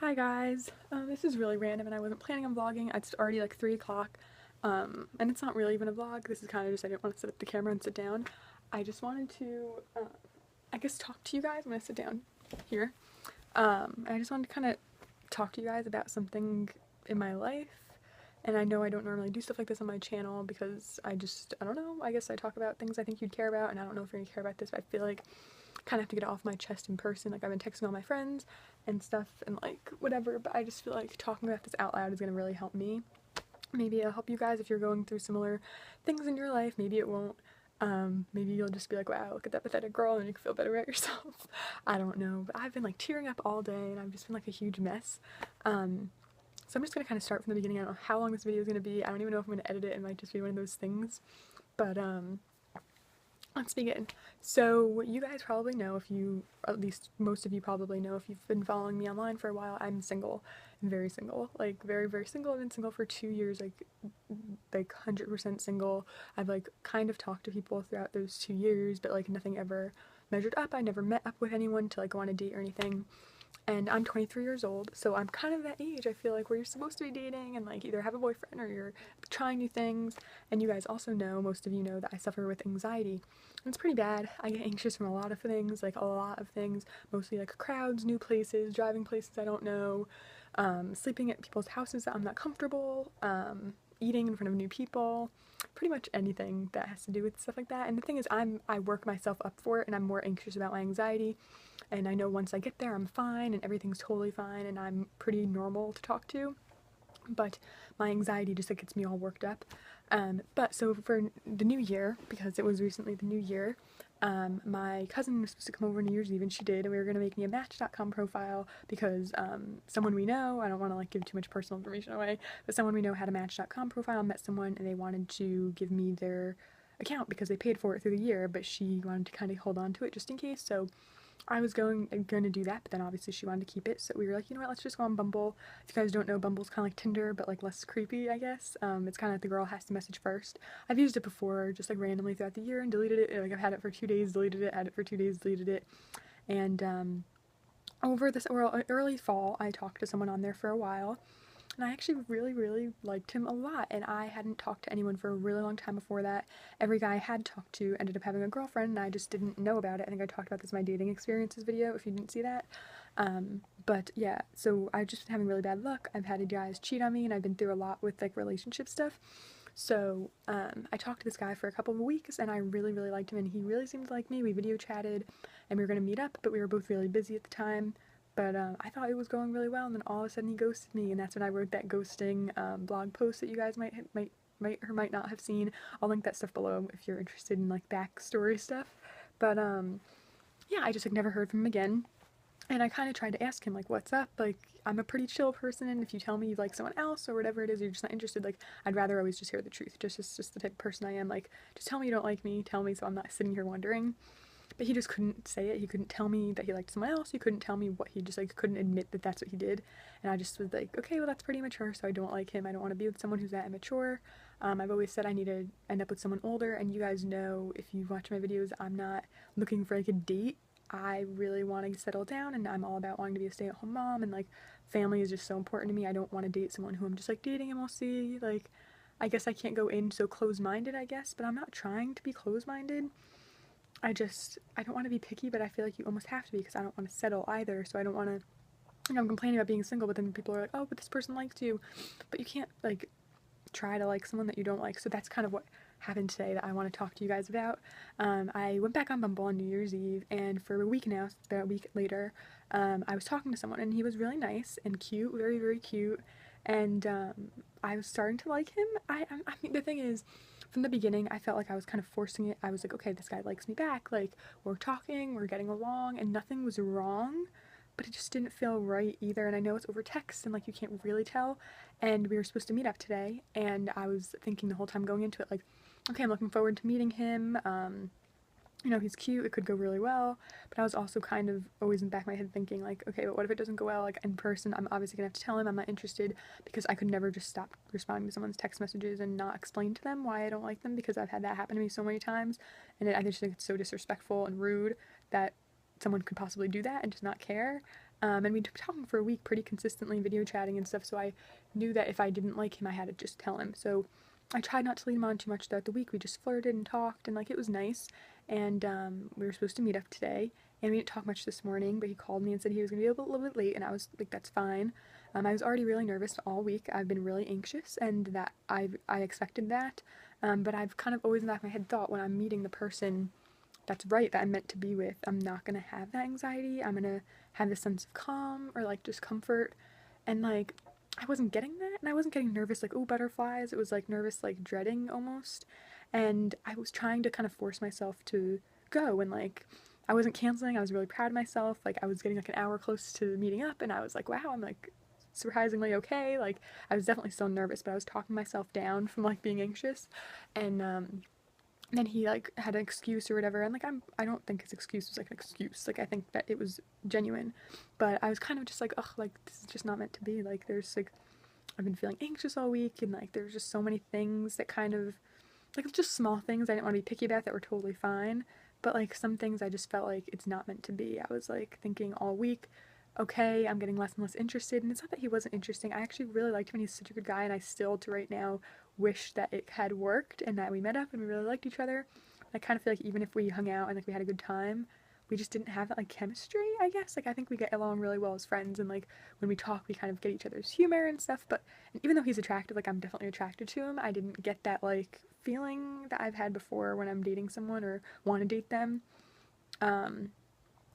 Hi guys, this is really random and I wasn't planning on vlogging. It's already like 3 o'clock, and it's not really even a vlog. This is kind of just, I didn't want to set up the camera and sit down. I just wanted to, I guess, talk to you guys. I'm going to sit down here. I just wanted to kind of talk to you guys about something in my life. And I know I don't normally do stuff like this on my channel because I don't know, I guess I talk about things I think you'd care about, and I don't know if you're gonna care about this, but I feel like I kind of have to get it off my chest in person. Like, I've been texting all my friends and stuff and like whatever, but I just feel like talking about this out loud is gonna really help me. Maybe it'll help you guys if you're going through similar things in your life. Maybe it won't. Maybe you'll just be like, wow, look at that pathetic girl, and you can feel better about yourself. I don't know, but I've been like tearing up all day and I've just been like a huge mess. So I'm just going to kind of start from the beginning. I don't know how long this video is going to be. I don't even know if I'm going to edit it. It might just be one of those things. But let's begin. So you guys probably know, if you, at least most of you probably know, if you've been following me online for a while, I'm single. I'm very single. Like, very, very single. I've been single for 2 years, like 100% single. I've like kind of talked to people throughout those 2 years, but like nothing ever measured up. I never met up with anyone to like go on a date or anything. And I'm 23 years old, so I'm kind of that age, I feel like, where you're supposed to be dating and like either have a boyfriend or you're trying new things. And you guys also know, most of you know, that I suffer with anxiety. And it's pretty bad. I get anxious from a lot of things, mostly like crowds, new places, driving places I don't know, sleeping at people's houses that I'm not comfortable, eating in front of new people, pretty much anything that has to do with stuff like that. And the thing is, I work myself up for it, and I'm more anxious about my anxiety. And I know once I get there, I'm fine and everything's totally fine and I'm pretty normal to talk to. But my anxiety just like gets me all worked up. But so for the new year, because it was recently the new year, my cousin was supposed to come over New Year's Eve, and she did, and we were going to make me a Match.com profile because someone we know, I don't want to like give too much personal information away, but someone we know had a Match.com profile, met someone, and they wanted to give me their account because they paid for it through the year, but she wanted to kind of hold on to it just in case. So I was going to do that, but then obviously she wanted to keep it, so we were like, you know what, let's just go on Bumble. If you guys don't know, Bumble's kind of like Tinder, but like less creepy, I guess. It's kind of like the girl has to message first. I've used it before, just like randomly throughout the year, and deleted it. Like, I've had it for 2 days, deleted it, had it for 2 days, deleted it. And over this early fall, I talked to someone on there for a while, and I actually really, really liked him a lot, and I hadn't talked to anyone for a really long time before that. Every guy I had talked to ended up having a girlfriend, and I just didn't know about it. I think I talked about this in my dating experiences video, if you didn't see that. But yeah, so I've just been having really bad luck. I've had guys cheat on me, and I've been through a lot with like relationship stuff. So I talked to this guy for a couple of weeks, and I really, really liked him, and he really seemed to like me. We video chatted, and we were going to meet up, but we were both really busy at the time. But I thought it was going really well, and then all of a sudden he ghosted me, and that's when I wrote that ghosting blog post that you guys might or might not have seen. I'll link that stuff below if you're interested in like backstory stuff. But yeah, I just like never heard from him again. And I kind of tried to ask him, like, what's up? Like, I'm a pretty chill person, and if you tell me you like someone else or whatever it is, you're just not interested, like, I'd rather always just hear the truth. Just the type of person I am. Like, just tell me you don't like me, tell me, so I'm not sitting here wondering. But he just couldn't say it. He couldn't tell me that he liked someone else. He couldn't tell me what he just like couldn't admit that that's what he did. And I just was like, okay, well, that's pretty immature, so I don't like him. I don't want to be with someone who's that immature. I've always said I need to end up with someone older, and you guys know, if you watch my videos, I'm not looking for like a date. I really want to settle down, and I'm all about wanting to be a stay-at-home mom, and like family is just so important to me. I don't want to date someone who I'm just like dating and we'll see. Like, I guess I can't go in so close-minded, I guess, but I'm not trying to be close-minded. I don't want to be picky, but I feel like you almost have to be, because I don't want to settle either. So I don't want to, you know, I'm complaining about being single, but then people are like, oh, but this person likes you. But you can't like try to like someone that you don't like. So that's kind of what happened today that I want to talk to you guys about. I went back on Bumble on New Year's Eve, and for a week now, it's about a week later, I was talking to someone, and he was really nice and cute, very, very cute. And I was starting to like him. I mean, the thing is, from the beginning, I felt like I was kind of forcing it. I was like, okay, this guy likes me back. Like, we're talking, we're getting along, and nothing was wrong, but it just didn't feel right either. And I know it's over text, and like you can't really tell. And we were supposed to meet up today, and I was thinking the whole time going into it, like, okay, I'm looking forward to meeting him. You know, he's cute, it could go really well, but I was also kind of always in the back of my head thinking, like, okay, but what if it doesn't go well, like, in person? I'm obviously gonna have to tell him I'm not interested, because I could never just stop responding to someone's text messages and not explain to them why I don't like them, because I've had that happen to me so many times, and I just think it's so disrespectful and rude that someone could possibly do that and just not care. And we took talking for a week pretty consistently, video chatting and stuff, so I knew that if I didn't like him, I had to just tell him. So I tried not to lead him on too much throughout the week. We just flirted and talked, and like it was nice. And we were supposed to meet up today, and we didn't talk much this morning, but he called me and said he was going to be a little bit late, and I was like, that's fine. I was already really nervous all week. I've been really anxious, and that I expected that. But I've kind of always in the back of my head thought when I'm meeting the person that's right that I'm meant to be with, I'm not gonna have that anxiety. I'm gonna have this sense of calm or like just comfort. And like I wasn't getting that, and I wasn't getting nervous like, oh, butterflies. It was like nervous, like dreading almost. And I was trying to kind of force myself to go, and like I wasn't canceling. I was really proud of myself. Like I was getting like an hour close to meeting up, and I was like, wow, I'm like surprisingly okay. Like I was definitely still nervous, but I was talking myself down from like being anxious. And then he like had an excuse or whatever, and like I don't think his excuse was like an excuse. Like I think that it was genuine, but I was kind of just like, ugh, like this is just not meant to be. Like there's like I've been feeling anxious all week, and like there's just so many things that kind of like just small things I didn't want to be picky about that were totally fine, but like some things I just felt like it's not meant to be. I was like thinking all week, okay, I'm getting less and less interested, and it's not that he wasn't interesting. I actually really liked him, and he's such a good guy, and I still to right now wish that it had worked and that we met up and we really liked each other. I kind of feel like even if we hung out and like we had a good time, we just didn't have that like chemistry, I guess. Like I think we get along really well as friends, and like when we talk we kind of get each other's humor and stuff, but and even though he's attractive, like I'm definitely attracted to him, I didn't get that like feeling that I've had before when I'm dating someone or want to date them. Um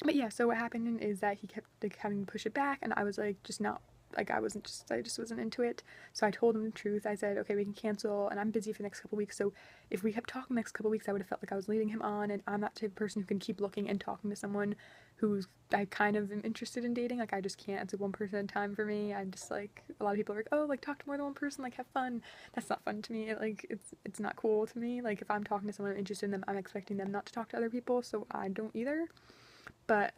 but yeah, so what happened is that he kept like having to push it back, and I was like just not like I just wasn't into it. So I told him the truth. I said, okay, we can cancel, and I'm busy for the next couple weeks. So if we kept talking the next couple weeks, I would have felt like I was leading him on, and I'm not the type of person who can keep looking and talking to someone who's I kind of am interested in dating. Like I just can't. It's like one person at a time for me. I'm just like a lot of people are like, oh, like talk to more than one person, like have fun. That's not fun to me. Like it's not cool to me. Like if I'm talking to someone I'm interested in them, I'm expecting them not to talk to other people, so I don't either. But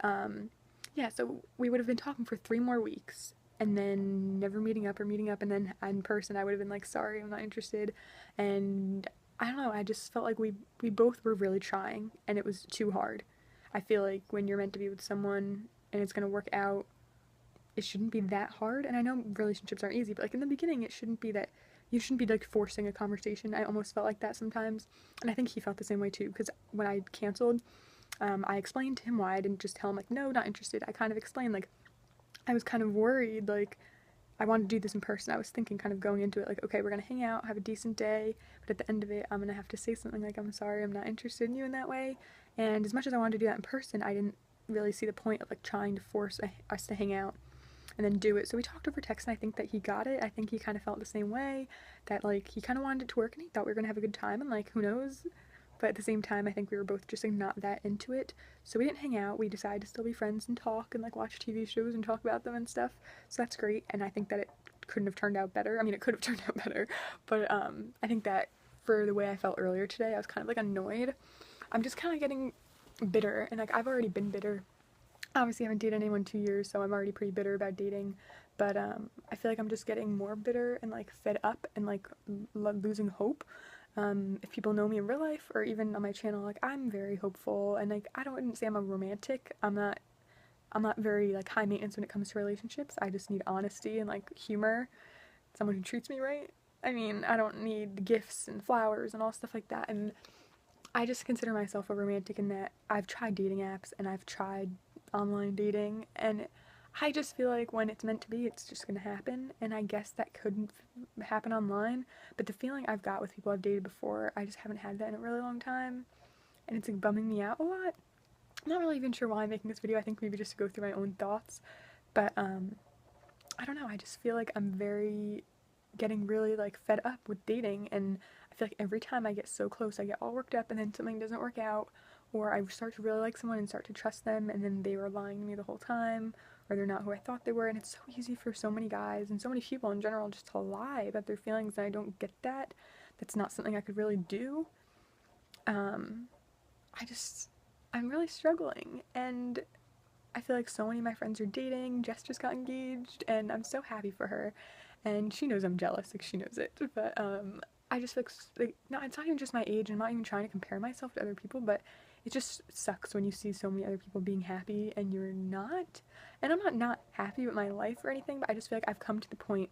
yeah, so we would have been talking for 3 more weeks, and then never meeting up or meeting up, and then in person I would have been like, sorry, I'm not interested. And I don't know, I just felt like we both were really trying, and it was too hard. I feel like when you're meant to be with someone and it's gonna work out, it shouldn't be that hard. And I know relationships aren't easy, but like in the beginning it shouldn't be that you shouldn't be like forcing a conversation. I almost felt like that sometimes, and I think he felt the same way too, because when I canceled, I explained to him why. I didn't just tell him like, no, not interested. I kind of explained like I was kind of worried, like I wanted to do this in person. I was thinking kind of going into it like, okay, we're gonna hang out, have a decent day, but at the end of it I'm gonna have to say something like, I'm sorry, I'm not interested in you in that way. And as much as I wanted to do that in person, I didn't really see the point of like trying to force us to hang out and then do it. So we talked over text, and I think that he got it. I think he kind of felt the same way, that like he kind of wanted it to work, and he thought we were gonna have a good time, and like who knows. But at the same time, I think we were both just like not that into it. So we didn't hang out. We decided to still be friends and talk and like watch TV shows and talk about them and stuff. So that's great. And I think that it couldn't have turned out better. I mean, it could have turned out better, but I think that for the way I felt earlier today, I was kind of like annoyed. I'm just kind of getting bitter, and like I've already been bitter. Obviously, I haven't dated anyone in 2 years, so I'm already pretty bitter about dating. But I feel like I'm just getting more bitter and like fed up and like losing hope. If people know me in real life or even on my channel, like I'm very hopeful, and like I wouldn't say I'm a romantic. I'm not very like high maintenance when it comes to relationships. I just need honesty and like humor, someone who treats me right. I mean, I don't need gifts and flowers and all stuff like that. And I just consider myself a romantic in that I've tried dating apps and I've tried online dating, and I just feel like when it's meant to be, it's just gonna happen. And I guess that couldn't happen online, but the feeling I've got with people I've dated before, I just haven't had that in a really long time, and it's like bumming me out a lot. I'm not really even sure why I'm making this video. I think maybe just to go through my own thoughts, but I don't know. I just feel like I'm very getting really like fed up with dating, and I feel like every time I get so close, I get all worked up, and then something doesn't work out, or I start to really like someone and start to trust them, and then they were lying to me the whole time, or they're not who I thought they were. And it's so easy for so many guys and so many people in general just to lie about their feelings, and I don't get that. That's not something I could really do. I just, I'm really struggling, and I feel like so many of my friends are dating. Jess just got engaged, and I'm so happy for her, and she knows I'm jealous, like she knows it, but I just feel like no, it's not even just my age, I'm not even trying to compare myself to other people, but it just sucks when you see so many other people being happy and you're not. And I'm not happy with my life or anything, but I just feel like I've come to the point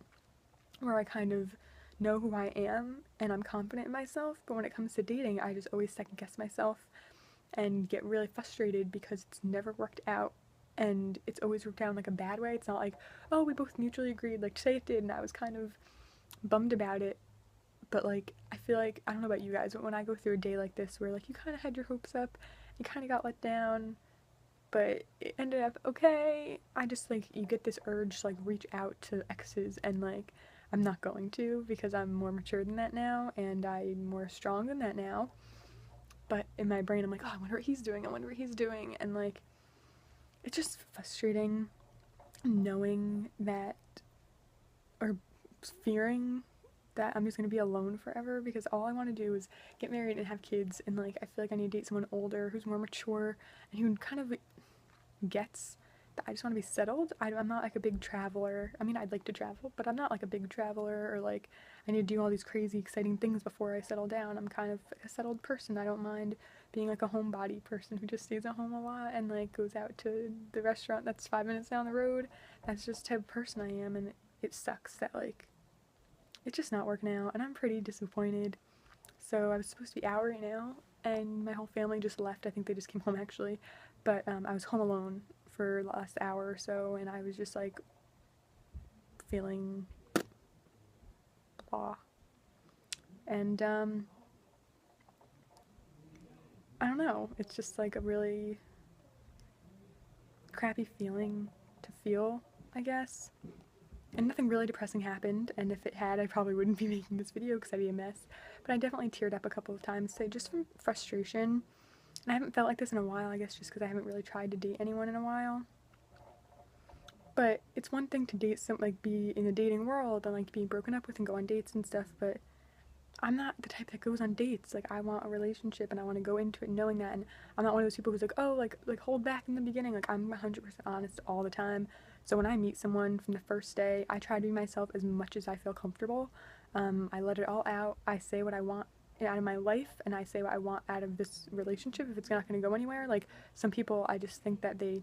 where I kind of know who I am and I'm confident in myself. But when it comes to dating, I just always second guess myself and get really frustrated because it's never worked out, and it's always worked out in like a bad way. It's not like, oh, we both mutually agreed, like say it did, and I was kind of bummed about it. But like, I feel like, I don't know about you guys, but when I go through a day like this where like you kind of had your hopes up, you kind of got let down, but it ended up okay, I just like, you get this urge to like reach out to exes, and like I'm not going to, because I'm more mature than that now and I'm more strong than that now. But in my brain I'm like, oh, I wonder what he's doing, I wonder what he's doing, and like it's just frustrating knowing that, or fearing that I'm just gonna be alone forever, because all I want to do is get married and have kids, and like I feel like I need to date someone older who's more mature and who kind of gets that I just want to be settled. I'm not like a big traveler. I mean, I'd like to travel, but I'm not like a big traveler, or like I need to do all these crazy exciting things before I settle down. I'm kind of a settled person. I don't mind being like a homebody person who just stays at home a lot and like goes out to the restaurant that's 5 minutes down the road. That's just the type of person I am, and it sucks that like it's just not working out, and I'm pretty disappointed. So I was supposed to be out right now, and my whole family just left. I think they just came home actually, but I was home alone for the last hour or so, and I was just like feeling blah. And I don't know, it's just like a really crappy feeling to feel, I guess. And nothing really depressing happened, and if it had, I probably wouldn't be making this video because I'd be a mess. But I definitely teared up a couple of times today just from frustration. And I haven't felt like this in a while, I guess just because I haven't really tried to date anyone in a while. But it's one thing to date some, like be in the dating world and like being broken up with and go on dates and stuff, but I'm not the type that goes on dates. Like I want a relationship and I want to go into it knowing that, and I'm not one of those people who's like, oh, like hold back in the beginning. Like I'm 100% honest all the time. So when I meet someone from the first day, I try to be myself as much as I feel comfortable. I let it all out. I say what I want out of my life, and I say what I want out of this relationship if it's not going to go anywhere. Like some people, I just think that they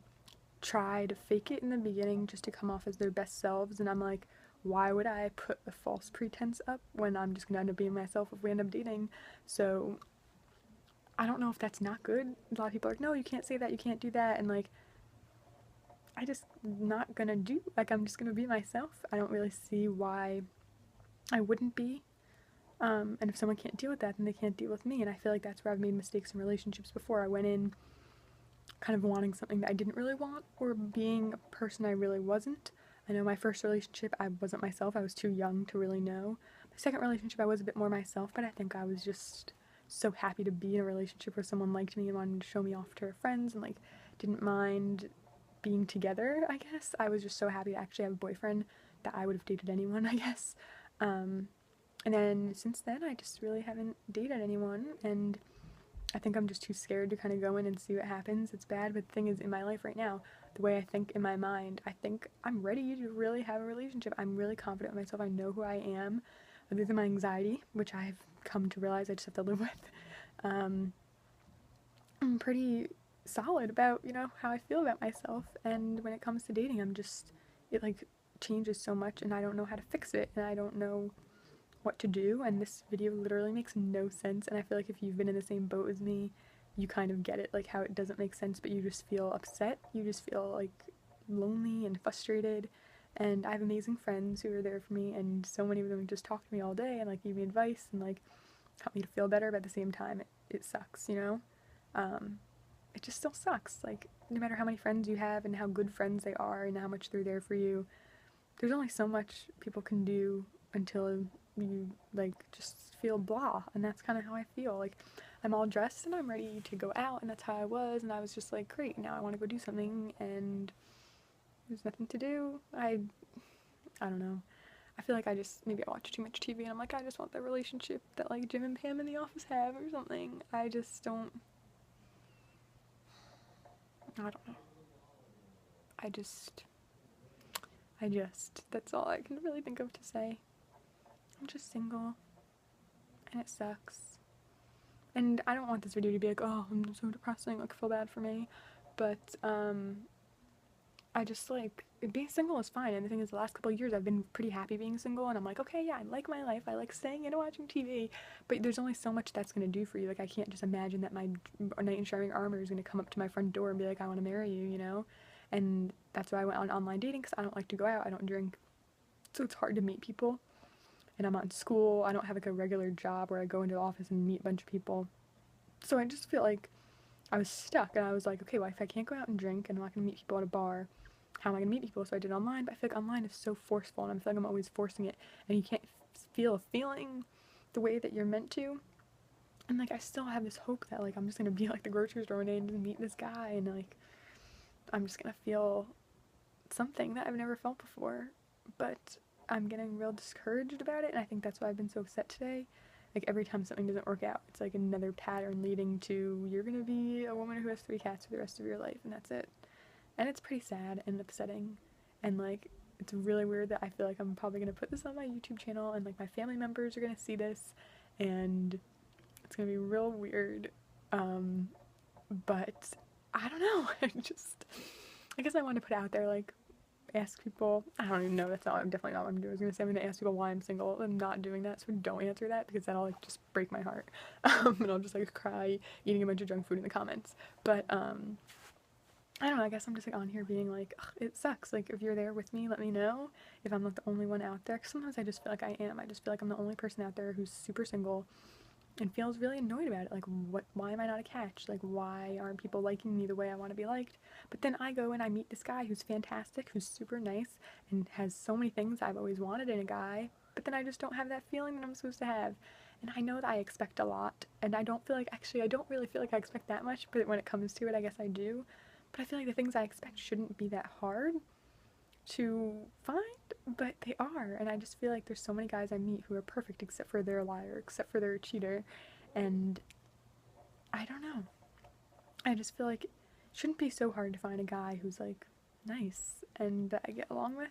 try to fake it in the beginning just to come off as their best selves, and I'm like, why would I put a false pretense up when I'm just gonna end up being myself if we end up dating? So I don't know if that's not good. A lot of people are like, no, you can't say that, you can't do that, and like I just not gonna do, like I'm just gonna be myself. I don't really see why I wouldn't be. And if someone can't deal with that, then they can't deal with me, and I feel like that's where I've made mistakes in relationships before. I went in kind of wanting something that I didn't really want, or being a person I really wasn't. I know my first relationship, I wasn't myself. I was too young to really know. My second relationship, I was a bit more myself, but I think I was just so happy to be in a relationship where someone liked me and wanted to show me off to her friends and like didn't mind being together, I guess. I was just so happy to actually have a boyfriend that I would have dated anyone, I guess. And then since then, I just really haven't dated anyone, and I think I'm just too scared to kind of go in and see what happens. It's bad, but the thing is, in my life right now, the way I think in my mind, I think I'm ready to really have a relationship. I'm really confident in myself. I know who I am, other than my anxiety, which I've come to realize I just have to live with. I'm pretty solid about, you know, how I feel about myself, and when it comes to dating, it like changes so much, and I don't know how to fix it, and I don't know what to do, and this video literally makes no sense, and I feel like if you've been in the same boat as me, you kind of get it, like how it doesn't make sense, but you just feel upset, you just feel like lonely and frustrated, and I have amazing friends who are there for me, and so many of them just talk to me all day and like give me advice and like help me to feel better, but at the same time it sucks, you know. It just still sucks, like no matter how many friends you have and how good friends they are and how much they're there for you, there's only so much people can do until you like just feel blah, and that's kind of how I feel. Like I'm all dressed and I'm ready to go out, and that's how I was, and I was just like, great, now I want to go do something, and there's nothing to do. I don't know, I feel like maybe I watch too much TV and I'm like, I just want that relationship that like Jim and Pam in The Office have or something. I don't know, that's all I can really think of to say. I'm just single, and it sucks. And I don't want this video to be like, oh, I'm so depressing, like, feel bad for me. But, I just, like, being single is fine. And the thing is, the last couple of years, I've been pretty happy being single. And I'm like, okay, yeah, I like my life. I like staying in and watching TV. But there's only so much that's going to do for you. Like, I can't just imagine that my knight in shining armor is going to come up to my front door and be like, I want to marry you, you know? And that's why I went on online dating, because I don't like to go out. I don't drink. So it's hard to meet people. And I'm not in school. I don't have, like, a regular job where I go into the office and meet a bunch of people. So I just feel like I was stuck. And I was like, okay, well, if I can't go out and drink and I'm not going to meet people at a bar, how am I going to meet people? So I did online, but I feel like online is so forceful, and I feel like I'm always forcing it, and you can't feel a feeling the way that you're meant to. And, like, I still have this hope that, like, I'm just going to be, like, the grocery store one day and just meet this guy, and, like, I'm just going to feel something that I've never felt before. But I'm getting real discouraged about it, and I think that's why I've been so upset today. Like, every time something doesn't work out, it's like another pattern leading to, you're going to be a woman who has 3 cats for the rest of your life, and that's it. And it's pretty sad and upsetting, and, like, it's really weird that I feel like I'm probably going to put this on my YouTube channel, and, like, my family members are going to see this, and it's going to be real weird, but I don't know. I guess I want to put it out there, like, ask people. I don't even know, that's not, I'm definitely not what I'm doing. I was going to say I'm going to ask people why I'm single. I'm not doing that, so don't answer that, because that'll, like, just break my heart, and I'll just, like, cry eating a bunch of junk food in the comments. But I don't know, I guess I'm just, like, on here being like, ugh, it sucks. Like, if you're there with me, let me know if I'm, like, the only one out there. Because sometimes I just feel like I am. I just feel like I'm the only person out there who's super single and feels really annoyed about it. Like, why am I not a catch? Like, why aren't people liking me the way I want to be liked? But then I go and I meet this guy who's fantastic, who's super nice, and has so many things I've always wanted in a guy. But then I just don't have that feeling that I'm supposed to have. And I know that I expect a lot. And I don't feel like, actually, I don't really feel like I expect that much. But when it comes to it, I guess I do. But I feel like the things I expect shouldn't be that hard to find, but they are. And I just feel like there's so many guys I meet who are perfect except for they're a liar, except for they're a cheater. And I don't know. I just feel like it shouldn't be so hard to find a guy who's, like, nice and that I get along with.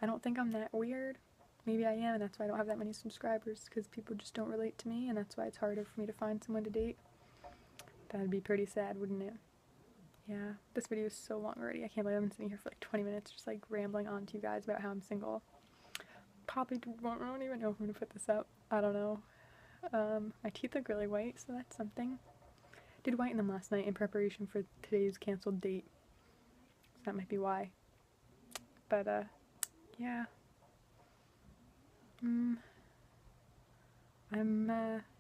I don't think I'm that weird. Maybe I am, and that's why I don't have that many subscribers, because people just don't relate to me, and that's why it's harder for me to find someone to date. That'd be pretty sad, wouldn't it? Yeah, this video is so long already. I can't believe I've been sitting here for like 20 minutes just, like, rambling on to you guys about how I'm single. Probably won't even know if I'm gonna put this up. I don't know. My teeth look really white, so that's something. Did whiten them last night in preparation for today's canceled date. So that might be why. But, yeah. I'm,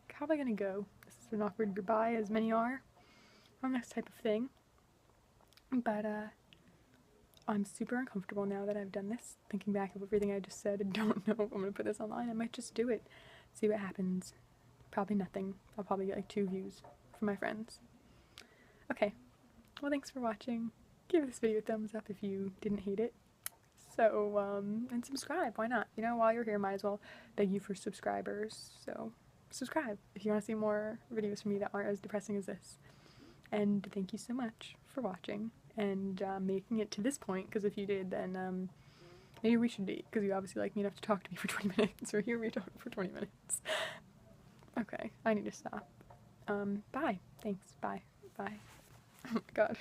probably gonna go. This is an awkward goodbye, as many are. On this type of thing. But, I'm super uncomfortable now that I've done this. Thinking back of everything I just said, and don't know if I'm gonna put this online. I might just do it. See what happens. Probably nothing. I'll probably get, like, 2 views from my friends. Okay. Well, thanks for watching. Give this video a thumbs up if you didn't hate it. So, and subscribe. Why not? You know, while you're here, might as well beg you for subscribers. So, subscribe if you want to see more videos from me that aren't as depressing as this. And thank you so much for watching and making it to this point, because if you did, then maybe we should date, because you obviously like me enough to talk to me for 20 minutes, or hear me talk for 20 minutes. Okay, I need to stop. Bye. Thanks. Bye. Bye. Oh my god.